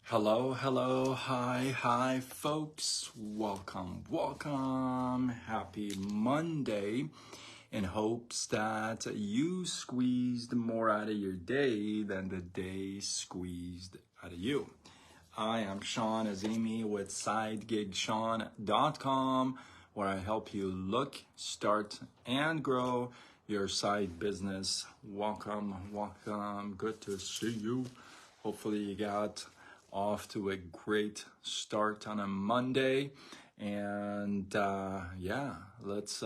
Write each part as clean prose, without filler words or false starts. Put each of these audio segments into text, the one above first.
Hello, hello, hi, folks. Welcome. Happy Monday. In hopes that you squeezed more out of your day than the day squeezed out of you. I am Sean Azimi with SideGigSean.com, where I help you look, start, and grow your side business. Welcome. Good to see you. Hopefully you got off to a great start on a Monday, and let's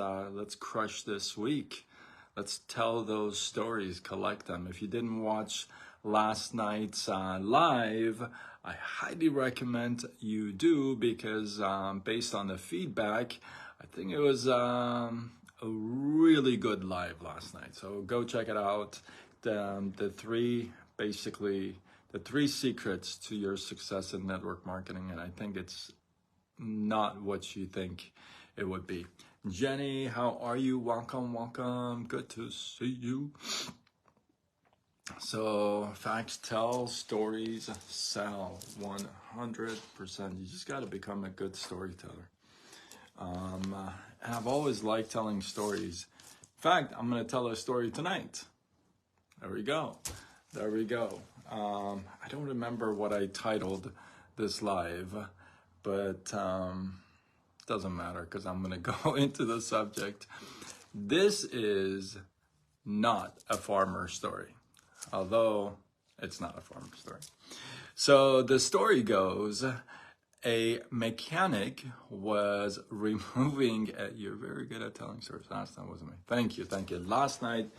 crush this week. Let's tell those stories, collect them. If you didn't watch last night's live, I highly recommend you do, because based on the feedback, I think it was a really good live last night. So go check it out. The three secrets to your success in network marketing, and I think it's not what you think it would be. Jenny, how are you? Welcome. Good to see you. So, facts tell, stories sell. 100%. You just got to become a good storyteller. And I've always liked telling stories. In fact, I'm going to tell a story tonight. There we go. I don't remember what I titled this live, but doesn't matter, because I'm going to go into the subject. This is not a farmer story, although it's not a farmer story. So the story goes, a mechanic was removing, you're very good at telling stories. Last time wasn't me. Thank you. Last night,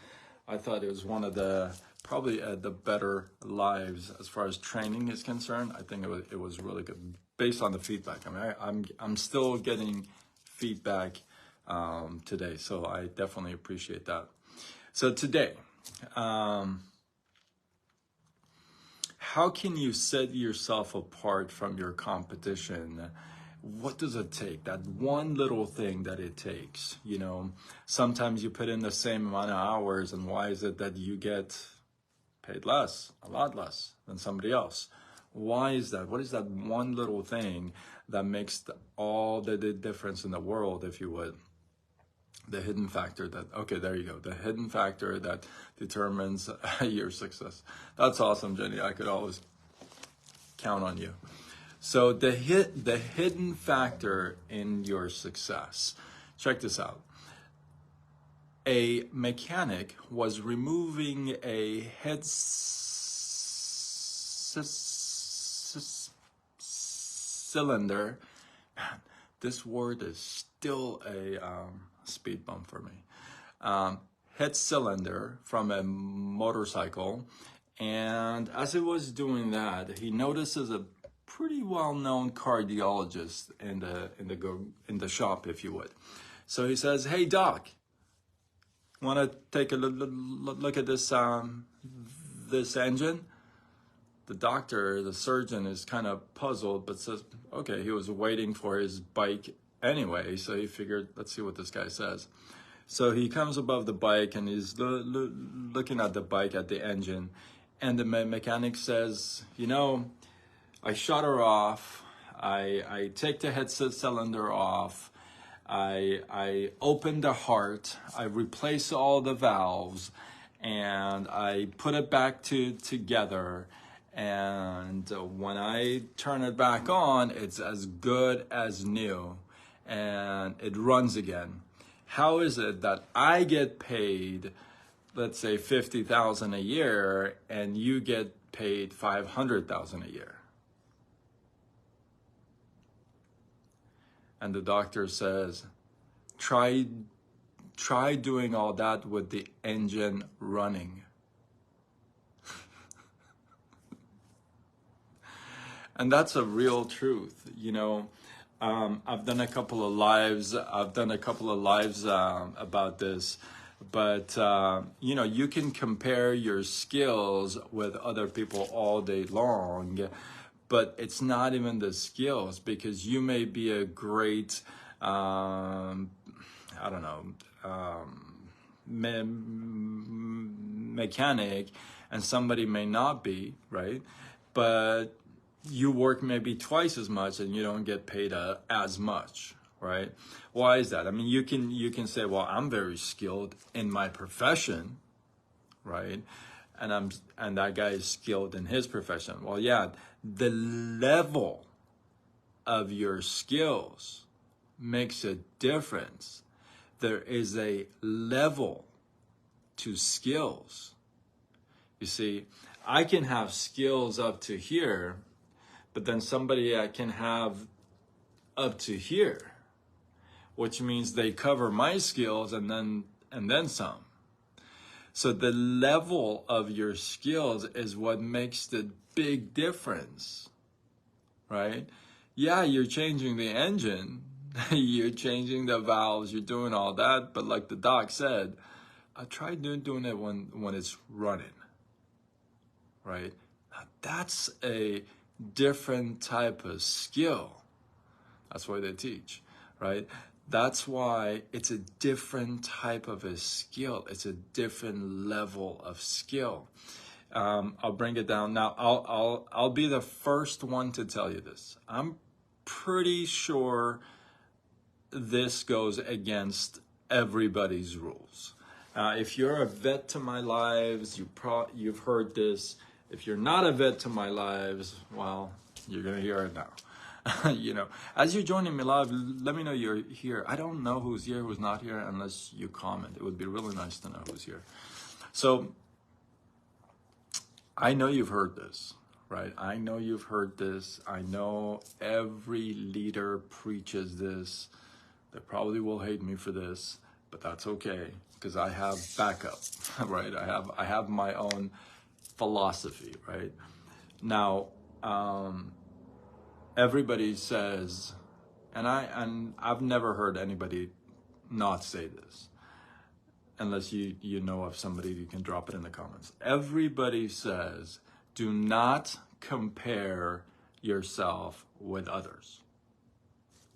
I thought it was one of the probably the better lives as far as training is concerned. I think it was really good based on the feedback. I mean, I'm still getting feedback today, so I definitely appreciate that. So today, how can you set yourself apart from your competition? What does it take? That one little thing that it takes, sometimes you put in the same amount of hours, and why is it that you get paid less, a lot less than somebody else? Why is that? What is that one little thing that makes all the difference in the world, if you would? The hidden factor the hidden factor that determines your success. That's awesome, Jenny. I could always count on you. So the hidden factor in your success. Check this out. A mechanic was removing a head cylinder. Man, this word is still a speed bump for me. Head cylinder from a motorcycle, and as he was doing that, he notices a pretty well-known cardiologist in the shop, if you would. So he says, "Hey doc, want to take a look at this engine?" The surgeon is kind of puzzled, but says, okay, he was waiting for his bike anyway, so he figured, let's see what this guy says. So he comes above the bike, and he's looking at the bike, at the engine, and the mechanic says, I shut her off, I take the head cylinder off, I open the heart, I replace all the valves, and I put it back together, and when I turn it back on, it's as good as new, and it runs again. How is it that I get paid, let's say $50,000 a year, and you get paid $500,000 a year? And the doctor says, try doing all that with the engine running. And that's a real truth. I've done a couple of lives about this, but you can compare your skills with other people all day long, but it's not even the skills, because you may be a great mechanic, and somebody may not be, right? But you work maybe twice as much and you don't get paid as much, right? Why is that? I mean, you can say, well, I'm very skilled in my profession, right? And that guy is skilled in his profession. Well, yeah, the level of your skills makes a difference. There is a level to skills. You see, I can have skills up to here, but then somebody I can have up to here, which means they cover my skills and then some. So the level of your skills is what makes the big difference, right? Yeah, you're changing the engine, you're changing the valves, you're doing all that, but like the doc said, I tried doing it when it's running, right? Now that's a different type of skill. That's why they teach, right? That's why it's a different type of a skill. It's a different level of skill. I'll bring it down now. I'll be the first one to tell you this. I'm pretty sure this goes against everybody's rules. If you're a vet to my lives, you've heard this. If you're not a vet to my lives, well, you're gonna hear it now. You know, as you're joining me live, let me know you're here. I don't know who's here, who's not here, unless you comment. It would be really nice to know who's here. So, I know you've heard this, right? I know you've heard this. I know every leader preaches this. They probably will hate me for this, but that's okay, because I have backup, right? I have my own philosophy, right? Now, everybody says, and I've never heard anybody not say this, unless you know of somebody, you can drop it in the comments. Everybody says, do not compare yourself with others.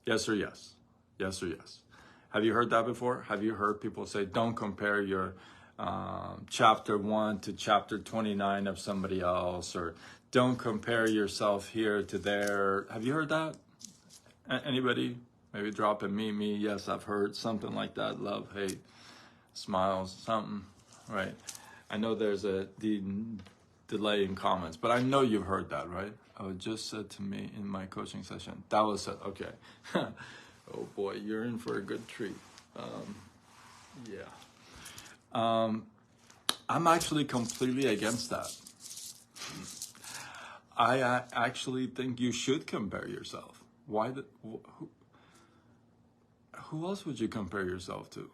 Yes or yes? Yes or yes? Have you heard that before? Have you heard people say, don't compare your chapter 1 to chapter 29 of somebody else, or don't compare yourself here to there? Have you heard that? Anybody? Maybe drop a me. Yes, I've heard something like that. Love, hate, smiles, something, right? I know there's a delay in comments, but I know you've heard that, right? Oh, it just said to me in my coaching session. That was said, okay. Oh boy, you're in for a good treat. Yeah. I'm actually completely against that. I actually think you should compare yourself. Why? Who else would you compare yourself to?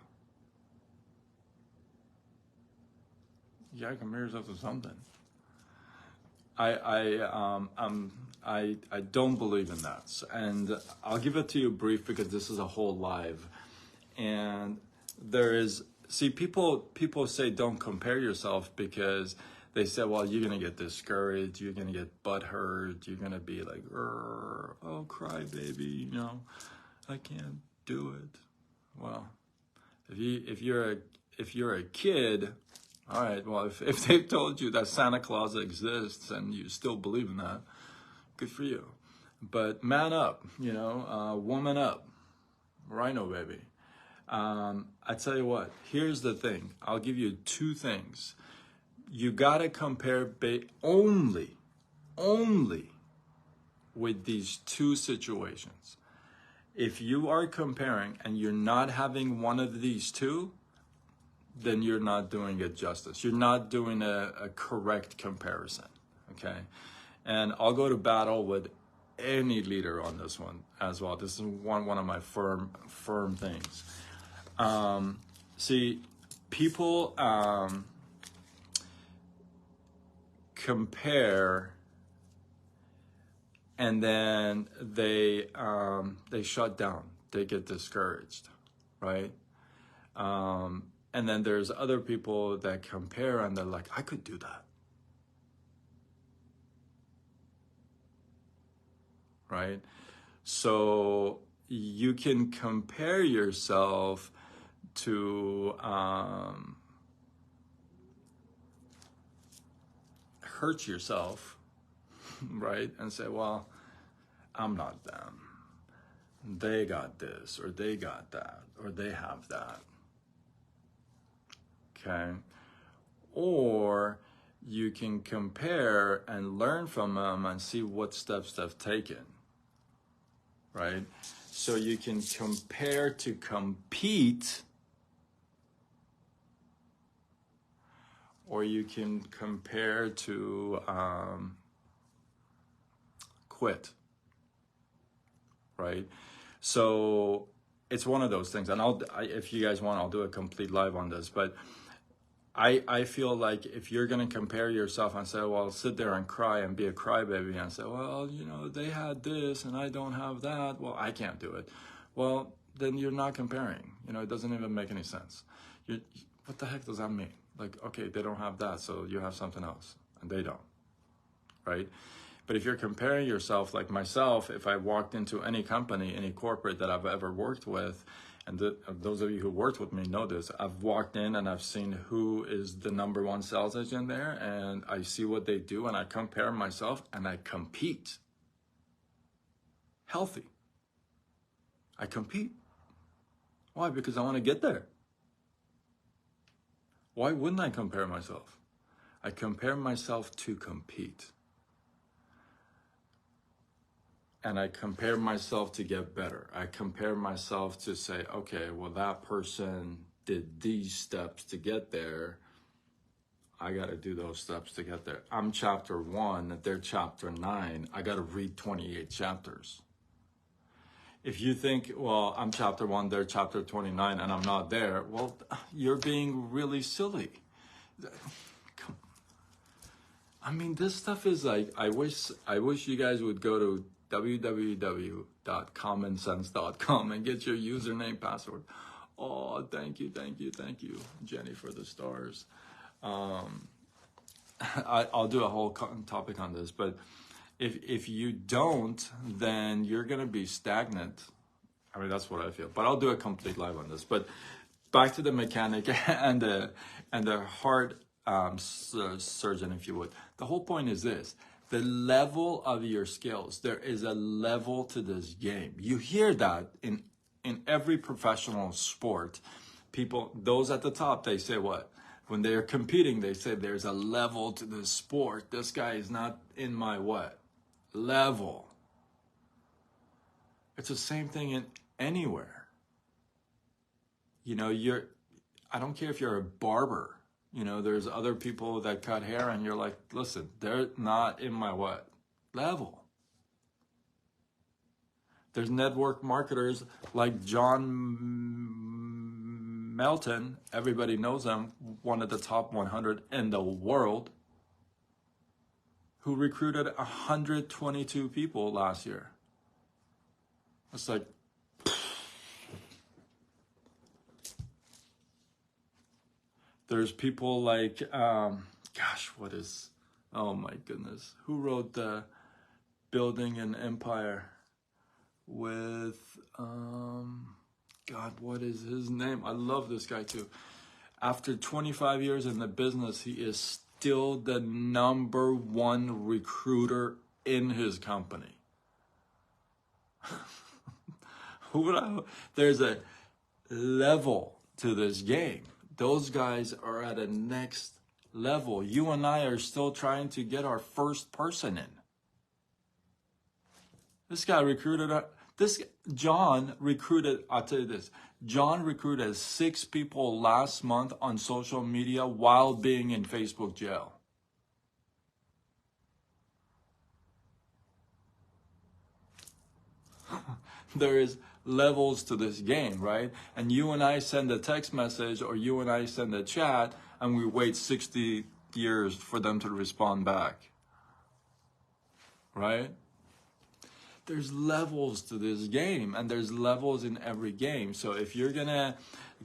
You gotta compare yourself to something. I don't believe in that, and I'll give it to you brief because this is a whole live, and there is. See, people say don't compare yourself because they say, well, you're gonna get discouraged, you're gonna get butthurt, you're gonna be like, oh, cry baby, you know, I can't do it. Well, if you're a kid, all right. Well, if they've told you that Santa Claus exists and you still believe in that, good for you. But man up, you know, woman up, rhino baby. I tell you what, here's the thing. I'll give you two things. You gotta compare only with these two situations. If you are comparing and you're not having one of these two, then you're not doing it justice. You're not doing a correct comparison, okay? And I'll go to battle with any leader on this one as well. This is one of my firm things. See, people compare, and then they shut down. They get discouraged, right? And then there's other people that compare and they're like, I could do that, right? So you can compare yourself to hurt yourself, right? And say, well, I'm not them. They got this, or they got that, or they have that. Okay? Or you can compare and learn from them and see what steps they've taken, right? So you can compare to compete, or you can compare to quit, right? So it's one of those things. And if you guys want, I'll do a complete live on this. But I feel like if you're going to compare yourself and say, well, sit there and cry and be a crybaby and say, well, they had this and I don't have that. Well, I can't do it. Well, then you're not comparing. It doesn't even make any sense. What the heck does that mean? Like, okay, they don't have that, so you have something else, and they don't, right? But if you're comparing yourself, like myself, if I walked into any company, any corporate that I've ever worked with, and those of you who worked with me know this, I've walked in and I've seen who is the number one sales agent there, and I see what they do, and I compare myself, and I compete. Healthy. I compete. Why? Because I want to get there. Why wouldn't I compare myself? I compare myself to compete. And I compare myself to get better. I compare myself to say, okay, well, that person did these steps to get there. I got to do those steps to get there. I'm chapter 1, they're chapter 9. I got to read 28 chapters. If you think, well, I'm chapter 1, they're chapter 29, and I'm not there, well, you're being really silly. I mean, this stuff is like, I wish you guys would go to www.commonsense.com and get your username, password. Oh, thank you, Jenny, for the stars. I'll do a whole topic on this, but if you don't, then you're gonna be stagnant. I mean, that's what I feel. But I'll do a complete live on this. But back to the mechanic and the heart surgeon, if you would. The whole point is this: the level of your skills. There is a level to this game. You hear that in every professional sport. People, those at the top, they say what? When they're competing, they say there's a level to the sport. This guy is not in my what? Level. It's the same thing in anywhere. I don't care if you're a barber. There's other people that cut hair and you're like, listen, they're not in my what? Level. There's network marketers like John Melton. Everybody knows him, one of the top 100 in the world, who recruited 122 people last year. It's like, there's people like, oh my goodness, who wrote the Building an Empire with, what is his name? I love this guy too. After 25 years in the business, he is still the number one recruiter in his company. There's a level to this game. Those guys are at a next level. You and I are still trying to get our first person in. This guy recruited, John recruited, I'll tell you this, John recruited 6 people last month on social media while being in Facebook jail. There is levels to this game, right? And you and I send a text message, or you and I send a chat, and we wait 60 years for them to respond back, right? There's levels to this game, and there's levels in every game. So if you're gonna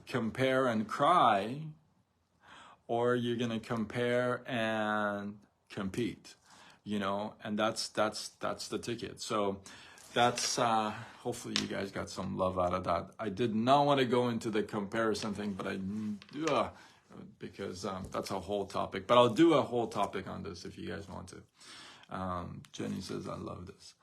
compare and cry, or you're gonna compare and compete, and that's the ticket. So that's hopefully you guys got some love out of that. I did not want to go into the comparison thing, but because that's a whole topic. But I'll do a whole topic on this if you guys want to. Jenny says, I love this.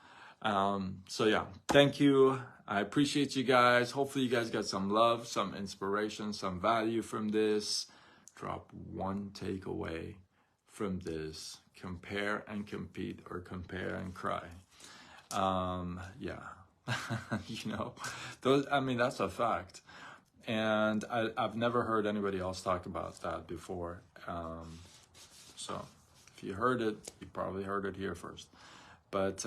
So yeah, thank you. I appreciate you guys. Hopefully you guys got some love, some inspiration, some value from this. Drop one takeaway from this. Compare and compete, or compare and cry. Yeah, you know, those, I mean, that's a fact. And I've never heard anybody else talk about that before. So if you heard it, you probably heard it here first. But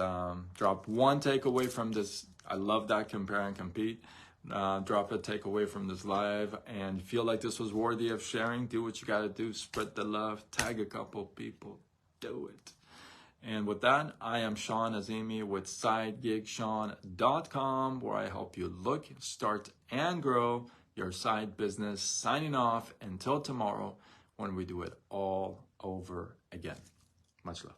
drop one takeaway from this. I love that, compare and compete. Drop a takeaway from this live, and feel like this was worthy of sharing. Do what you got to do. Spread the love. Tag a couple people. Do it. And with that, I am Sean Azimi with SideGigSean.com, where I help you look, start, and grow your side business. Signing off until tomorrow, when we do it all over again. Much love.